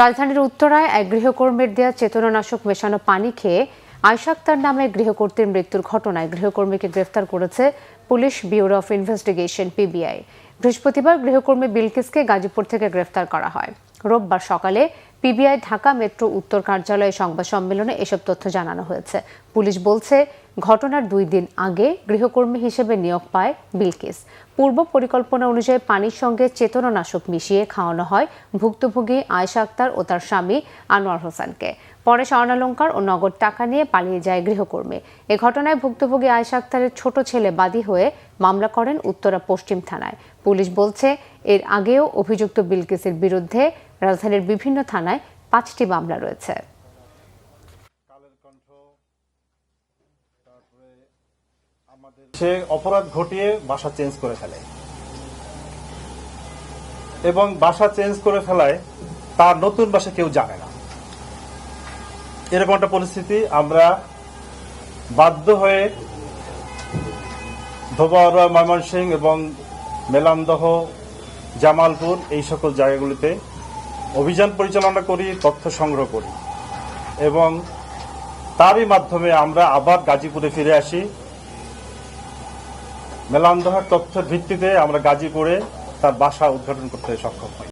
রাজধানীর উত্তরায় এক গৃহকর্মীর দেয়া চেতনানাশক মেশানো পানি খেয়ে আয়েশা আক্তার নামে গৃহকর্ত্রীর মৃত্যুর ঘটনায় গৃহকর্মীকে গ্রেফতার করেছে police bureau of investigation PBI. বৃহস্পতিবার গৃহকর্মী বিলকিসকে গাজীপুর থেকে গ্রেফতার করা হয়। রোববার সকালে পিবিআই ঢাকা মেট্রো উত্তর কার্যালয়ে সংবাদ সম্মেলনে এসব তথ্য জানানো হয়েছে। পুলিশ বলছে, ঘটনার 2 দিন আগে গৃহকর্মী হিসেবে নিয়োগ পায় বিলকিস। পূর্ব পরিকল্পনা অনুযায়ী পানির সঙ্গে চেতনানাশক মিশিয়ে খাওয়ানো হয় ভুক্তভোগী আয়েশা আক্তার ও তার স্বামী আনোয়ার হোসেনকে। পরে স্বর্ণালংকার ও নগদ টাকা নিয়ে পালিয়ে যায় গৃহকর্মী। এ ঘটনায় ভুক্তভোগী আয়েশা আক্তারের ছোট ছেলে বাদী হয়ে মামলা করেন উত্তরা পশ্চিম থানায়। পুলিশ বলছে, এর আগেও অভিযুক্ত বিলকিসের বিরুদ্ধে রাজধানীর বিভিন্ন থানায় 5টি মামলা রয়েছে। সে অপরাধ ঘটিয়ে বাসা চেঞ্জ করে ফেলে এবং বাসা চেঞ্জ করে ফেলায় তার নতুন বাসা কেউ জানে না। এরকম একটা পরিস্থিতি আমরা বাধ্য হয়ে ধোবাউড়া, ময়মনসিংহ এবং মেলান্দহ, জামালপুর এই সকল জায়গাগুলিতে অভিযান পরিচালনা করি, তথ্য সংগ্রহ করি এবং তারই মাধ্যমে আমরা আবার গাজীপুরে ফিরে আসি। মেলান্দহের তথ্যের ভিত্তিতে আমরা গাজীপুরে তার বাসা উদ্ঘাটন করতে সক্ষম হই।